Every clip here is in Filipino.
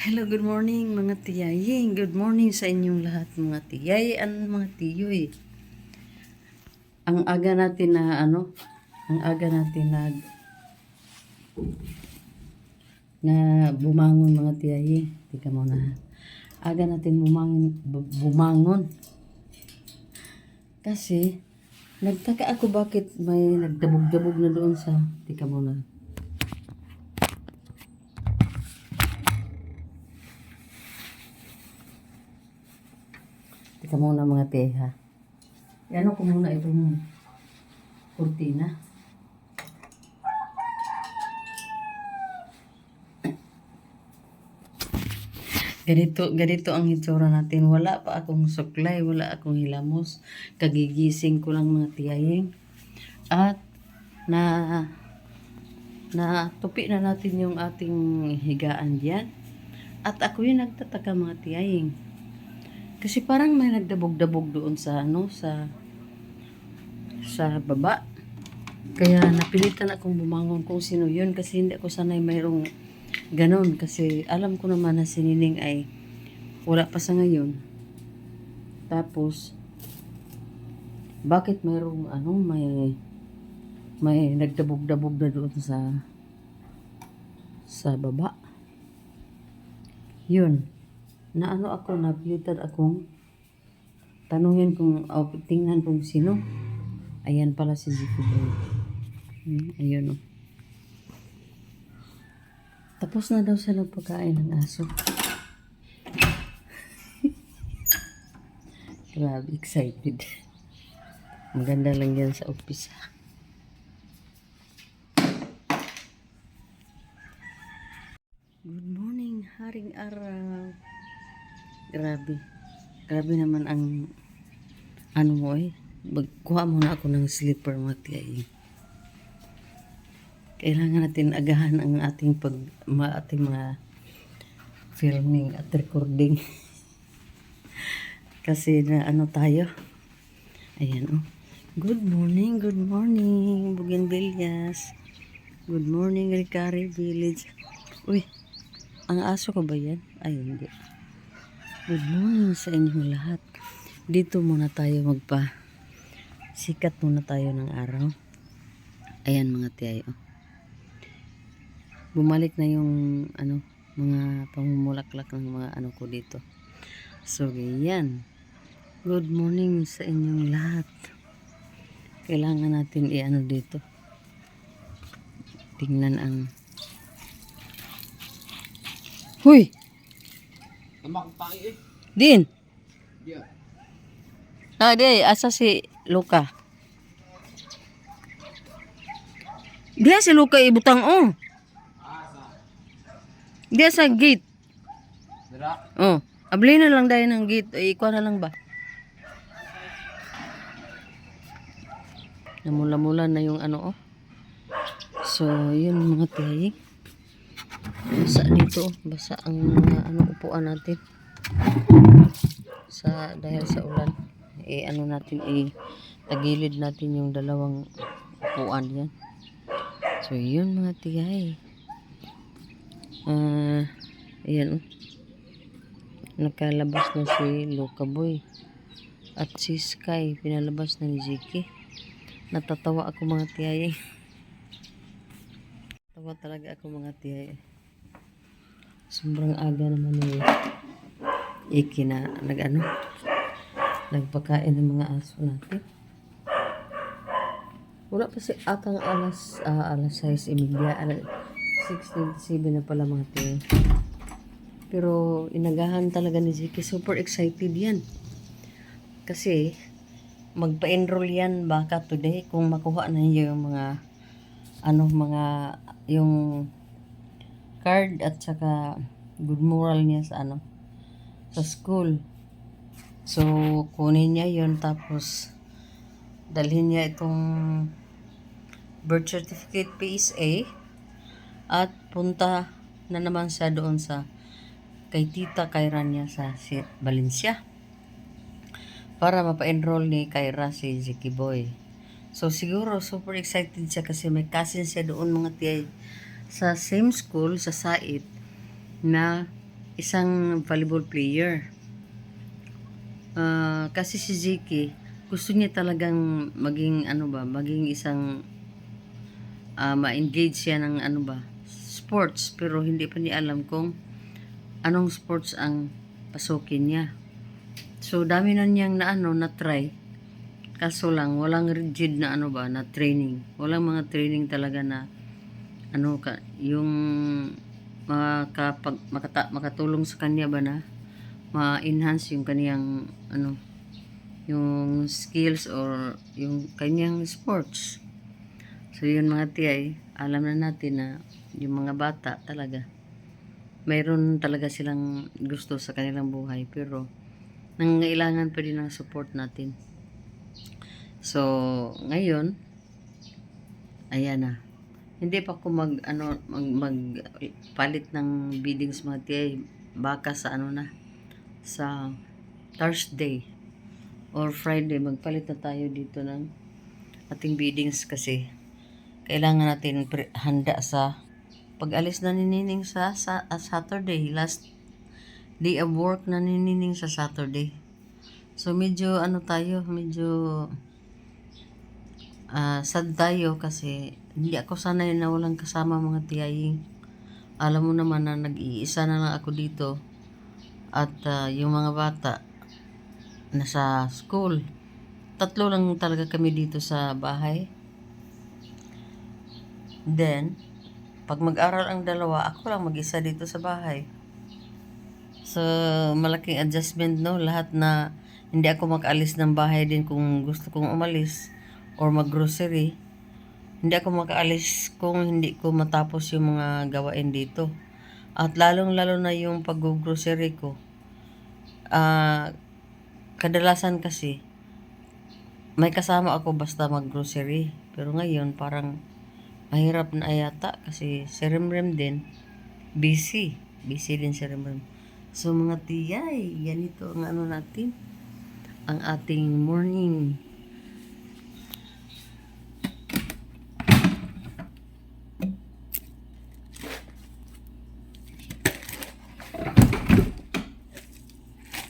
Hello, good morning mga tiyay. Good morning sa inyong lahat mga tiyay at mga tiyoy. Ang aga natin na ang aga natin na bumangon mga tiyay. Tika muna. Aga natin bumangon. Kasi nagtaka ako bakit may nagdabog-dabog na doon sa tika muna. Tika muna mga tiyay ha. Ano ko muna itong kurtina. Ganito ang itsura natin. Wala pa akong suklay, wala akong hilamos. Kagigising ko lang mga tiyaying. At na tupi na natin yung ating higaan diyan. At ako yung nagtataka mga tiyaying. Kasi parang may nagdabog-dabog doon sa sa baba. Kaya napilitan akong bumangon kung sino yun kasi hindi ako sanay mayroong ganon kasi alam ko naman na si Nining ay wala pa sa ngayon. Tapos bakit mayroong may nagdabog-dabog na doon sa baba. Yun. Ako napilitan akong tanungin kung tingnan kung sino. Ayan pala si Zico. Ayun oh. Tapos na daw sa pagkain ng aso. Grabe, excited. Maganda lang yan sa office. Good morning, haring araw. Grabe. Grabe naman ang mo eh. Magkuha muna ako ng slipper mga tiyay. Kailangan natin agahan ang ating mga filming at recording. Kasi na tayo. Ayan oh. Good morning, Bougainvilleas. Good morning, Ricari Village. Uy, ang aso ko ba yan? Ay, hindi. Good morning sa inyong lahat. Dito muna tayo sikat muna tayo ng araw. Ayan mga tiyay oh. Bumalik na yung mga pamumulaklak ng mga ko dito. So, yan. Good morning sa inyong lahat. Kailangan natin dito. Tingnan ang Huy! Din! Di, asa si Luka? Diya si Luka ibutang oh. Diya sa gate. Oh, abli na lang dahil ng gate. Ikuha na lang ba? Namula-mula na yung oh. So, yun mga tiyay. Basa dito. Basa ang upuan natin. Dahil sa ulan. Natin, tagilid natin yung dalawang upuan yan. So, yun mga tiyay. Ayan oh. Nakalabas na si Luka Boy. At si Sky, pinalabas na ni Ziki. Natatawa ako mga tiyay. Tawa talaga ako mga tiyay. Sobrang aga naman ni Iki na nagpakain ng mga aso natin. Wala pa si atang alas 6:30, 6:27 na pala mga tiyay. Pero inagahan talaga ni Ziki. Super excited yan. Kasi magpa-enroll yan baka today kung makuha na niya yung yung card at saka good moral niya sa school. So kunin niya yun tapos dalhin niya itong birth certificate PSA at punta na naman siya doon kay Tita Kyra niya sa Valencia para mapa-enroll ni Kyra si Ziki Boy. So siguro super excited siya kasi may cousin siya doon mga tiyay sa same school sa Sait na isang volleyball player. Kasi si Ziki, gusto niya talagang maging maging isang ma-engage siya ng sports, pero hindi pa niya alam kung anong sports ang pasukin niya. So dami na niyang na try. Kaso lang walang rigid na na training. Walang mga training talaga na yung makatulong sa kanya ba na ma-enhance yung kaniyang yung skills or yung kanyang sports. So yun mga tiyay, alam na natin na yung mga bata talaga mayroon talaga silang gusto sa kanilang buhay, pero nangangailangan pa din ng support natin. So ngayon, ayan na. Hindi pa ako magpalit ng biddings mga tiyay. Baka sa sa Thursday or Friday magpalit na tayo dito ng ating biddings, kasi kailangan natin handa sa pag-alis na ni Nining sa Saturday. Last day of work na ni Nining sa Saturday. So medyo medyo sad tayo kasi hindi ako sanay na walang kasama mga tiyaying. Alam mo naman na nag-iisa na lang ako dito at yung mga bata nasa school. 3 lang talaga kami dito sa bahay. Then pag mag-aral ang 2, ako lang mag-isa dito sa bahay. So malaking adjustment, no? Lahat na hindi ako makaalis ng bahay din kung gusto kong umalis or mag-grocery. Hindi ako makaalis kung hindi ko matapos yung mga gawain dito. At lalong-lalo na yung pag-grocery ko. Kadalasan kasi may kasama ako basta mag-grocery. Pero ngayon parang mahirap na yata kasi si Remrem din busy din si Remrem. So mga tiyay, ganito ang natin, ang ating morning.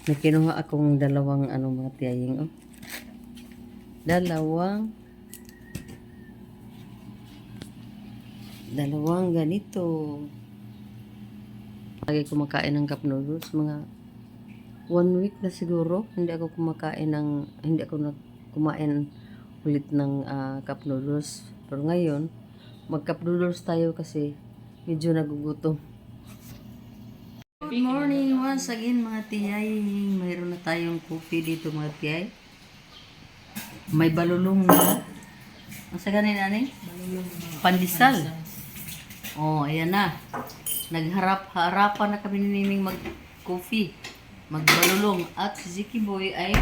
May kinuha akong 2 mga tiyaying, dalawang ganito. Lagi kumakain ng cup noodles, mga 1 week na siguro hindi ako kumain ulit ng cup noodles. Pero ngayon mag cup noodles tayo kasi medyo nagugutom. Good morning once again mga tiyay. Mayroon na tayong coffee dito mga tiyay. May balulong na. Ang sa ganin pandesal. Ayan na. Harapan na kami ni Nining mag-coffee, magbalulong. At si Ziki Boy ay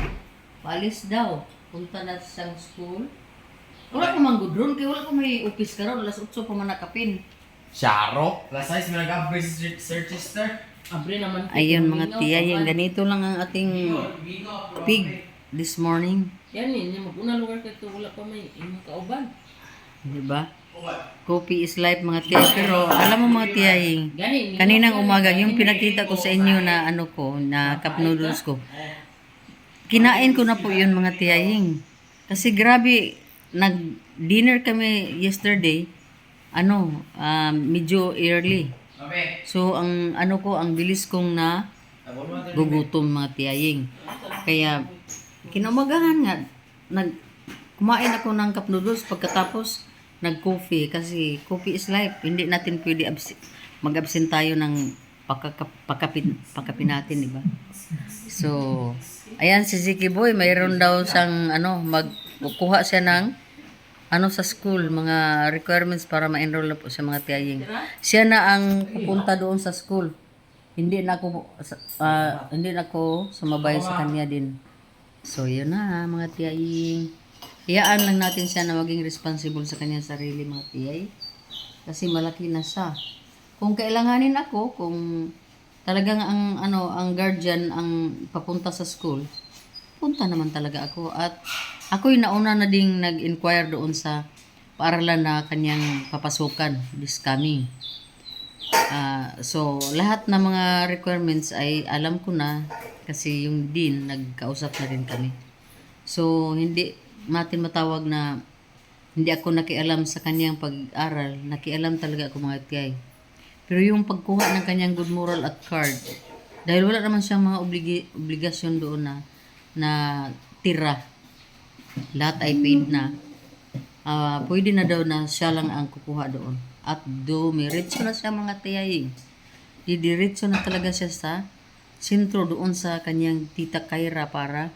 paalis daw. Punta na sa school. Wala ko manggudron, kaya wala ko may office karon. Alas 8 pa man nakapin. Sharo? Last night, may nag-upgrade sa register. Ayun mga tiya, yung ganito lang ang ating pig this morning. Yan mag-una lugar ka ito, wala pa may imong kauban. Diba? Coffee is life mga tiya. Pero alam mo mga tiya, kaninang umaga, yung pinakita ko sa inyo na na cup noodles ko. Kinain ko na po yun mga tiyahing. Kasi grabe, nag-dinner kami yesterday, medyo early. So, ang bilis kong na gugutom mga tiyahing. Kaya, kinumagahan nga, kumain ako ng cup noodles pagkatapos nag-coffee. Kasi coffee is life. Hindi natin pwede mag-absent tayo ng pakapin natin, di ba? So, ayan si Ziki Boy, mayroon daw siyang magkukuha siya ng sa school, mga requirements para ma-enroll na po sa mga tiyaying. Siya na ang pupunta doon sa school. Hindi na ako sumabay sa kanya din. So, yun na mga tiyaying. Iyaan lang natin siya na maging responsible sa kanyang sarili mga tiyay. Kasi malaki na siya. Kung kailanganin ako, kung talagang ang guardian ang papunta sa school, punta naman talaga ako. At ako'y nauna na ding nag-inquire doon sa paaralan na kanyang papasukan this coming. So, lahat ng mga requirements ay alam ko na kasi yung dean, nagkausap na rin kami. So, hindi natin matawag na hindi ako nakialam sa kanyang pag-aral. Nakialam talaga ako mga tiyay. Pero yung pagkuha ng kanyang good moral at card, dahil wala naman siyang mga obligasyon doon na tira, lahat ay paid na, pwede na daw na siya lang ang kukuha doon. At dumiretso na siya mga tiyay. Didiretso na talaga siya sa sentro doon sa kanyang tita Kyra para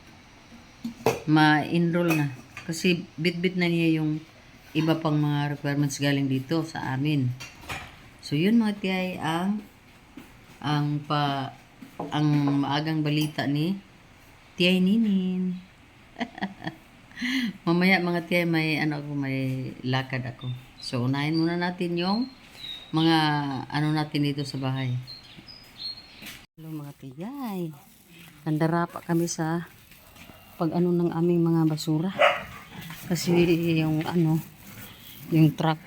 ma-enroll na. Kasi bit-bit na niya yung iba pang mga requirements galing dito sa amin. So yun mga tiyay ang maagang balita ni Tiyay Ninin. Mamaya mga tiyay may lakad ako. So unahin muna natin yung mga natin dito sa bahay. Hello mga tiyay. Nandara pa kami sa ng aming mga basura. Kasi yung truck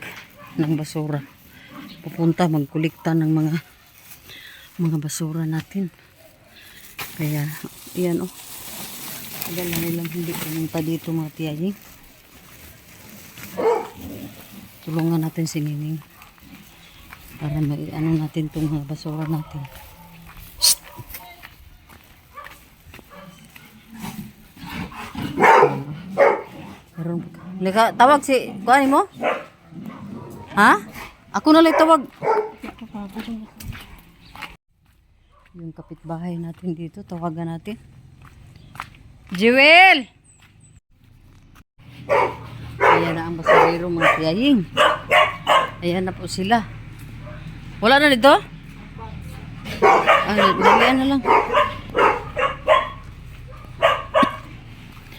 ng basura pupunta magkolekta ng mga basura natin. Kaya yan tagal na nilang hindi pumunta dito mga tiyay. Tulungan natin si Nining para natin itong mga basura natin. Lika, tawag si kuan mo? Ha? Ako na lang tawag. Yung kapitbahay natin dito, tawagan natin. Jewel! Ayan na ang basurero mga tiyaying. Ayan na po sila. Wala na dito? Dalian na lang.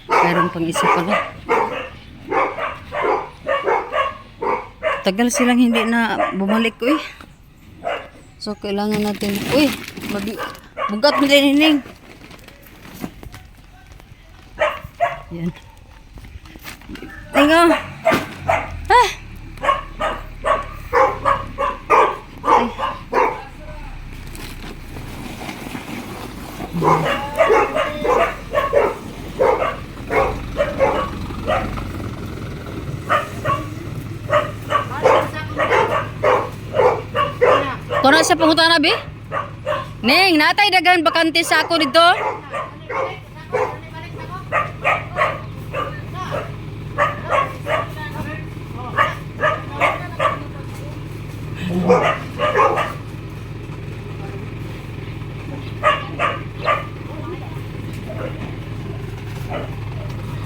Mayroon pang isa pala. Tagal silang hindi na bumalik ko eh. So kailangan natin, bugat mo din Nining. Yan. Tingo. Ah. Ay. Kung sa pungutan na, Bi? Ning, natay dagan bakante sa ako dito.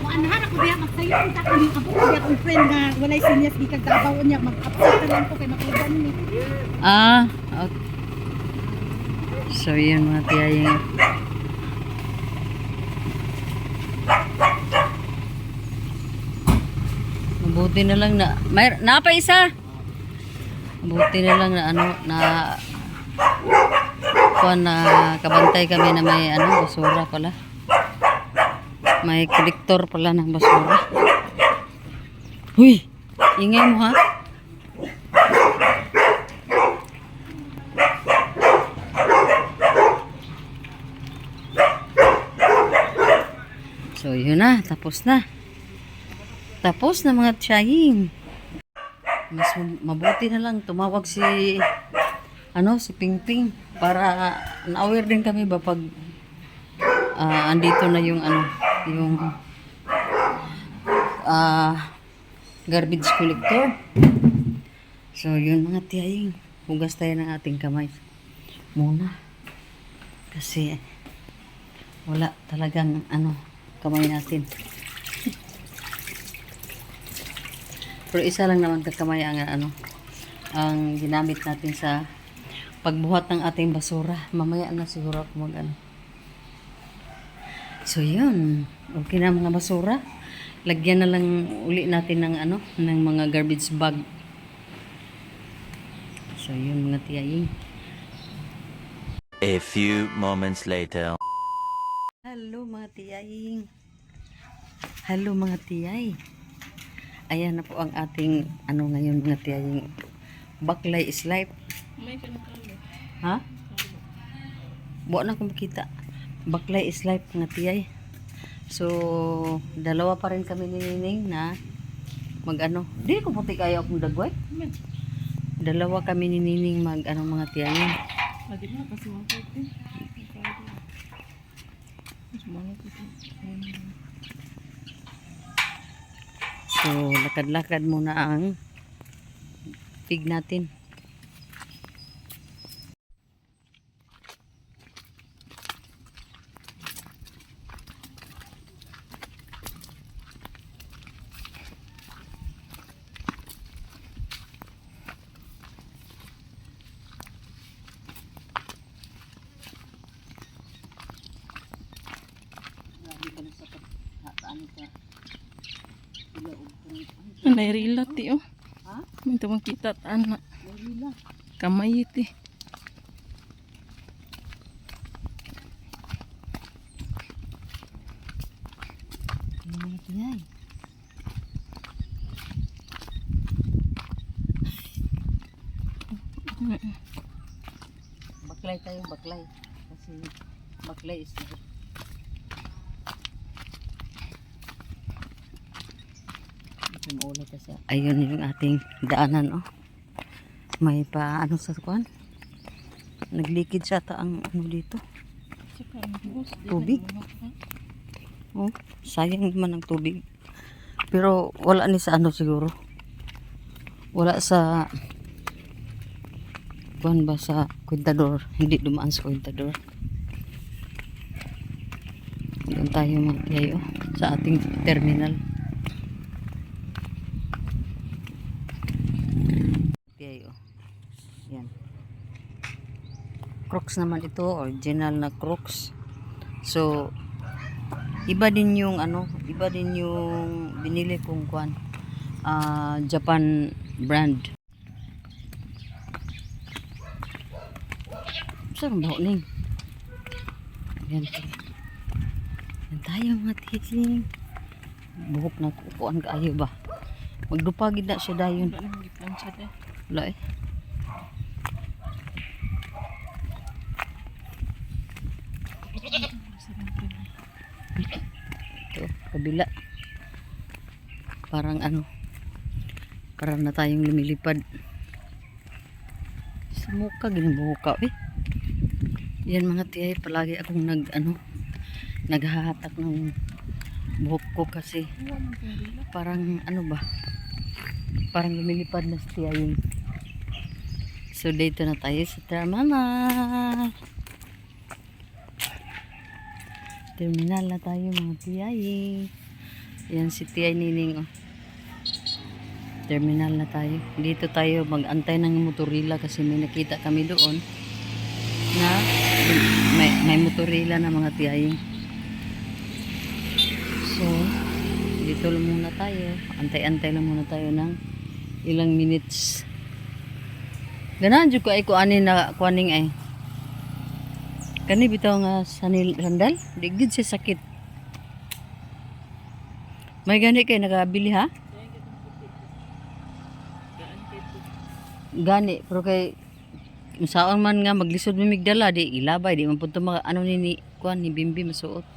Anahan ako diya magsayo kita kami ako diya akong friend nga walay sinyas di kagabaw niya mag-upset lang ko kay makiban ni. Okay. So yun mga tiyaying. Mabuti na lang na napa isa. Mabuti na lang na kuan na kabantay kami na may basura pala. May kolektor pala ng basura. Huy! Ingay mo ha? So yun na, tapos na. Tapos na mga tiyaying. Mas mabuti na lang tumawag si Pingping para na-aware din kami ba pag andito na yung garbage collector. So yun mga tiyaying, hugas tayo ng ating kamay muna kasi wala talagang kamay natin. Pero isa lang naman kakamay ang ginamit natin sa pagbuhat ng ating basura. Mamaya na siguro ako So yun, okay na mga basura. Lagyan na lang uli natin ng mga garbage bag. So yun mga tiyaying. A few moments later. Hello mga tiyaying. Hello mga tiyay. Ayan na po ang ating ngayon mga tiyaying. Baklay is life. May kanakalo. Ha? Buwan na kung makita. Baklay is life nga tiyay. So, dalawa pa rin kami ni Nining na mag-ano. Di ko puti kayo akong dagway. Dalawa kami ni Nining mag-ano mga tiyay. Pwede mo kasi 140. Mas mahal ito. So, lakad-lakad muna ang pig natin. Nairila ti oh. Ha? Minta makita anak. Nairila. Kamay ti. Mga tiyay. Baklay tayo, baklay. Kasi baklay is life. Ayun yung ating daanan oh. May pa ano sa kuan. Naglikid siya ta ang ano dito. Tubig. Oh, sayang naman ang tubig. Pero wala ni sa ano siguro. Wala sa kuan ba sa kwentador. Hindi dumaan sa kwentador. Doon tayo magyayo sa ating terminal. Yayo. Yan. Crocs naman ito, original na Crocs. So iba din yung ano, iba din yung binili kong kuan. Japan brand. Saan ba ning? Yan. Yan tayo mga titing. Buhok na kukuan kaayo ba? Magdupagid na siya dayon. Wala nang giplansya de. Wala eh. Ito, kabila. Parang ano, parang na tayong lumilipad. Sa mukha, ginabuka eh. Yan mga tiyay, palagi akong naghahatak ng buhok ko kasi parang ano ba, parang lumilipad na sa tiyay. So dito na tayo sa terminal. Terminal na tayo mga tiyay. Yan si tiyay Nining oh. Terminal na tayo. Dito tayo mag-antay ng motorila kasi may nakita kami doon na may motorila na mga tiyay. So dito lang muna tayo. Antay-antay lang muna tayo ng ilang minutes. Ganahan jud ko ay kuanin na kuaning ay. Kani bitaw nga sanil sandal, di gid siya sakit. May gani kay nakabili ha? Gani, pero kay masaon man nga maglisod mi migdala di ilabay di man pud mga ano ni kuan ni Bimbi masuot.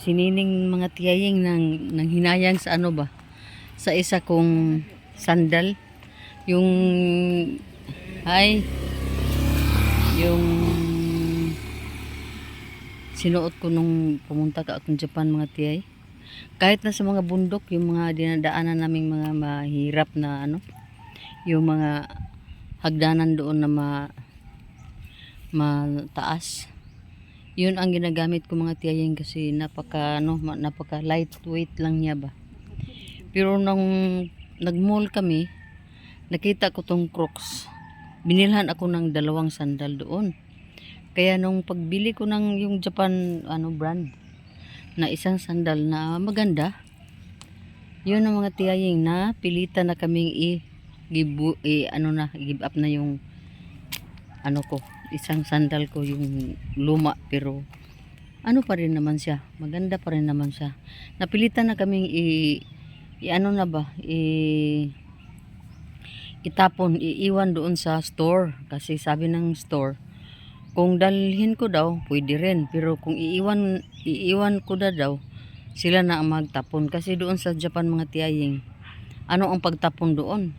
Sinining mga tiyaying nang hinayang sa ano ba? Sa isa kong sandal. Yung yung sinuot ko nung pumunta ka akong Japan mga tiyay. Kahit na sa mga bundok, yung mga dinadaanan naming mga mahirap na ano, yung mga hagdanan doon na mataas. Yun ang ginagamit ko mga tiyaying kasi napaka lightweight lang niya ba. Pero nung nag-mall kami, nakita ko tong Crocs. Binilhan ako ng 2 sandal doon. Kaya nung pagbili ko ng yung Japan brand na isang sandal na maganda, yun ang mga tiyaying na pilitan na kaming give up na yung isang sandal ko yung luma pero pa rin naman siya, maganda pa rin naman siya. Napilitan na kaming itapon, iiwan doon sa store. Kasi sabi ng store, kung dalhin ko daw, pwede rin. Pero kung iiwan ko na daw, sila na ang magtapon. Kasi doon sa Japan mga tiyaying, ano ang pagtapon doon?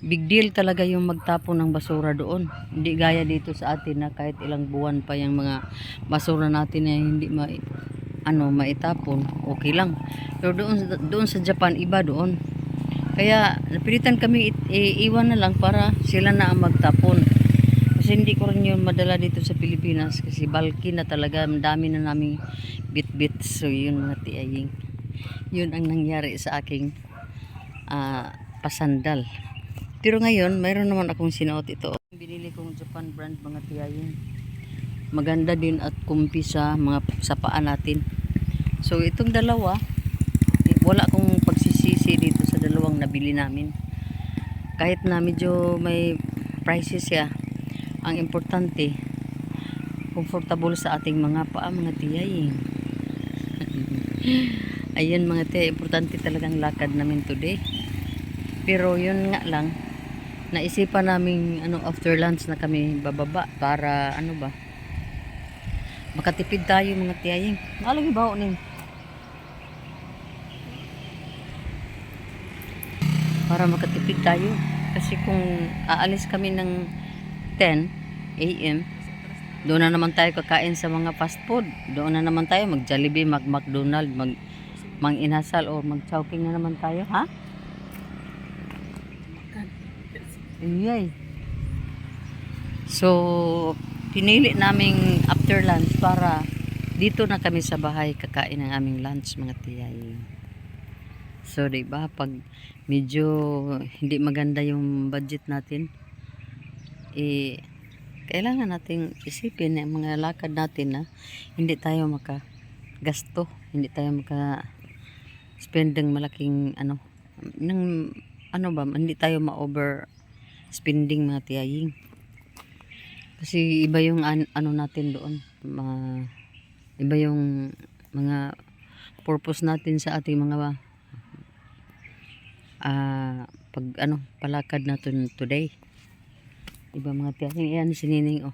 Big deal talaga yung magtapon ng basura doon. Hindi gaya dito sa atin na kahit ilang buwan pa yung mga basura natin na hindi maitapon, okay lang. Pero doon sa Japan, iba doon. Kaya napilitan kami iiwan na lang para sila na ang magtapon. Kasi hindi ko rin yun madala dito sa Pilipinas kasi bulky na talaga, dami na naming bit-bit. So yun mga tiyaying, yun ang nangyari sa aking pasandal. Pero ngayon mayroon naman akong sinuot ito, binili kong Japan brand mga tiyaying, maganda din at kumpi sa paa natin. So itong dalawa, wala akong pagsisisi dito sa dalawang nabili namin, kahit na medyo may prices siya. Ang importante, comfortable sa ating mga paa mga tiyay. Ayan mga tiyay, importante talagang lakad namin today. Pero yun nga lang, naisipan namin after lunch na kami bababa para makatipid tayo mga tiyay. Nalagi ba nin? Para makatipid tayo. Kasi kung aalis kami ng 10 AM, doon na naman tayo kakain sa mga fast food. Doon na naman tayo mag-Jollibee, mag-McDonald, mag-Inasal o mag-Chowking na naman tayo, ha? Iyay. So, pinili naming after lunch para dito na kami sa bahay kakain ng aming lunch mga tiyay. So, diba, pag medyo hindi maganda yung budget natin, kailangan nating isipin ang mga lakad natin na hindi tayo makagasto, hindi tayo maka-spend ng malaking hindi tayo ma-over spending mga tiyaying. Kasi iba yung natin doon, iba yung mga purpose natin sa ating mga palakad natin today. Iba mga tiyaying. Ayan si Nining, oh.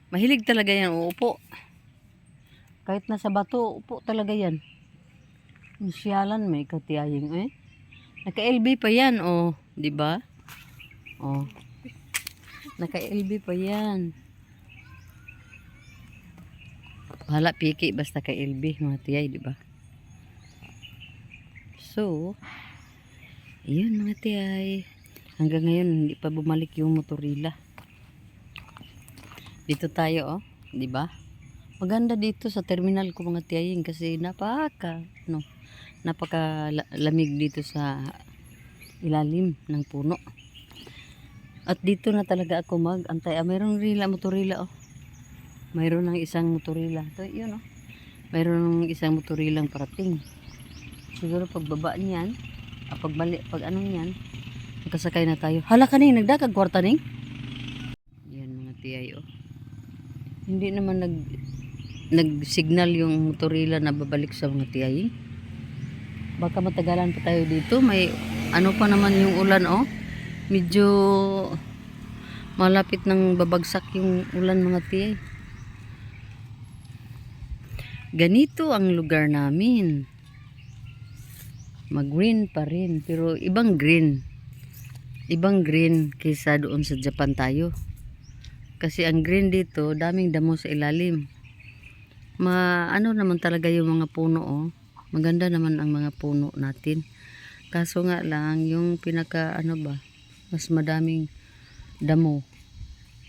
Mahilig talaga yan, uupo. Kahit nasa bato, upo talaga yan. Yung siyalan may katiyaying, eh. Naka-LB pa yan, oh. Diba? Oh. Naka-LB pa yan. Bahala piki, basta ka-LB, mga tiyay, diba? So, ayun mga tiyay. Hanggang ngayon hindi pa bumalik yung motorila. Dito tayo, oh, 'di ba? Maganda dito sa terminal ko mga tiyaying kasi napakalamig dito sa ilalim ng puno. At dito na talaga ako mag-antay. Mayroong motorila, oh. Mayroon ng isang motorila. Ito, yun, oh. Mayroon ng isang motorilang parating. Siguro pagbaba niyan, niyan, kasakay na tayo. Hala ka ning, nagdakag kwarta ning. Yan mga tiyay, oh. Hindi naman nag-signal yung motorila na babalik sa mga tiyay. Baka matagalan pa tayo dito. May pa naman yung ulan, oh. Medyo malapit nang babagsak yung ulan mga tiyay. Ganito ang lugar namin. Mag-green pa rin, pero ibang green kaysa doon sa Japan tayo. Kasi ang green dito, daming damo sa ilalim. Naman talaga yung mga puno, oh. Maganda naman ang mga puno natin. Kaso nga lang, yung mas madaming damo.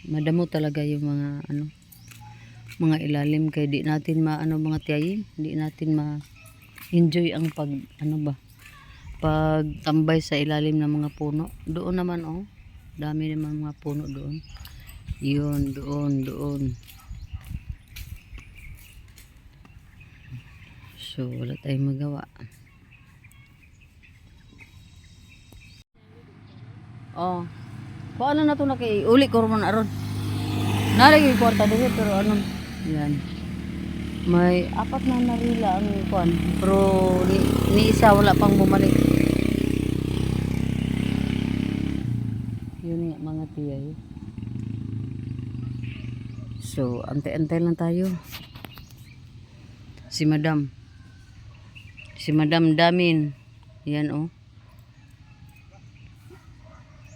Madamo talaga yung mga ilalim, kaya di natin mga tiyayin, di natin ma-enjoy ang pagtambay sa ilalim ng mga puno. Doon naman, oh, dami naman mga puno doon. Yun, doon. So, wala tayong magawa. Oh, paano na ito uli ko naman aron. Nalagay yung kwarta dito, pero yan. May 4 na narila ang kuan, pero ni isa wala pang bumalik. tiyay. So, antay-antay lang tayo. Si Madam. Si Madam Damin. Yan oh.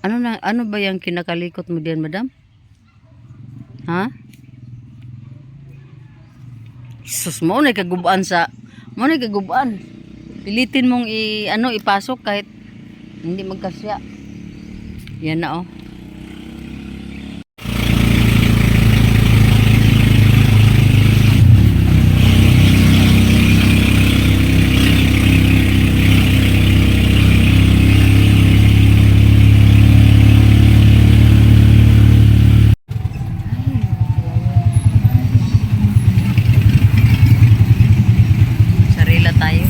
Ano ba yung kinakalikot mo diyan, Madam? Ha? Sus mo na kagubaan Pilitin mong ipasok kahit hindi magkasya. Yan na oh. Sarila tayo.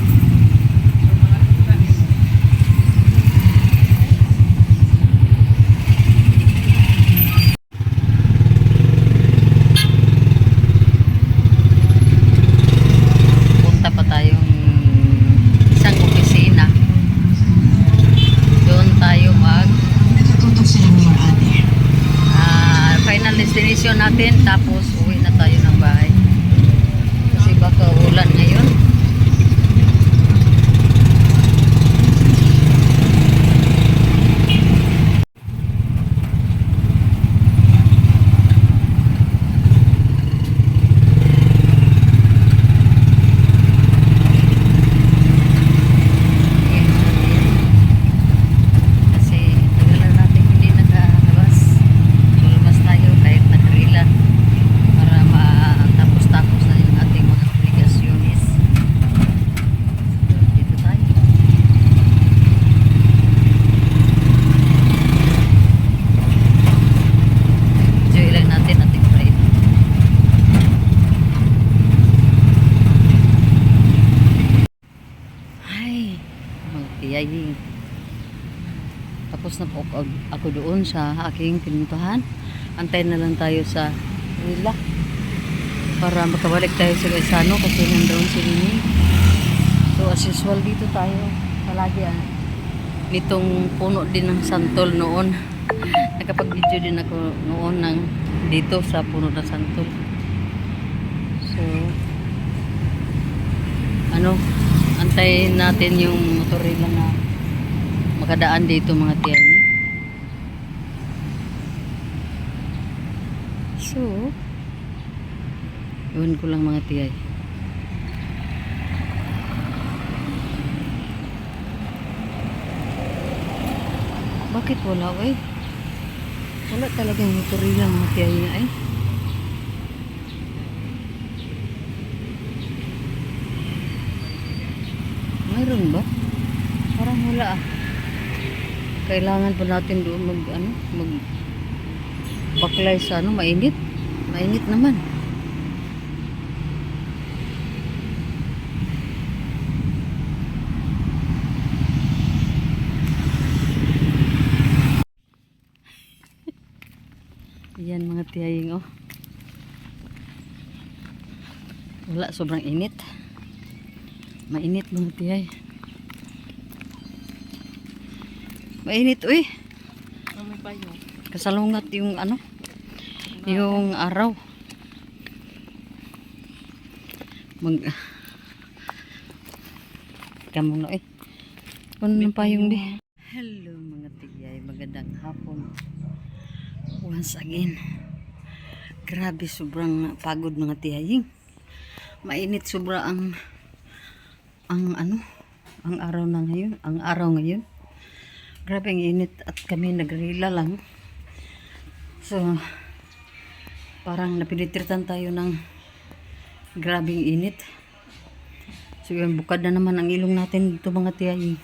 Punta pa tayong isang opisina. Doon tayo final destination natin, tapos uwi na tayo ng bahay. Kasi baka ulan ngayon. Kasi tagal natin hindi nakalabas. Lumabas tayo kahit nagrila para matapos-tapos na yung ating mga obligasyones. So, dito tayo. Enjoy lang natin ating ride. Ay, mga tiyay. Tapos na po ako doon sa aking pinuntahan. Antay na lang tayo sa Rila para makabalik tayo sa Gaisano kasi nandoon si Nini. So as usual dito tayo palagi nitong puno din ng santol noon. Nakapag-video din ako noon dito sa puno ng santol. So antayin natin yung motorila na makadaan dito mga tiyay. So, yun ko lang mga tiyay. Bakit wala eh? Wala talagang motorila mga tiyay na eh. Mayroon ba? Parang wala ah. Kailangan pa natin doon mag baklay sa mainit. Mainit naman. Yan mga tiyaying oh. Wala, sobrang init. Mainit mga tiyay. Mainit uy. May payo. Kasalungat yung yung araw. Kamong na eh. Ano pa yung di? Hello mga tiyay, magandang hapon. Once again. Grabe, sobrang pagod mga tiyay. Mainit sobra ang araw na ngayon, ang araw ngayon. Grabe ang init at kami nagrila lang. So, parang napilitirtan tayo ng grabing init. So, yun, bukad na naman ang ilong natin dito mga tiyay.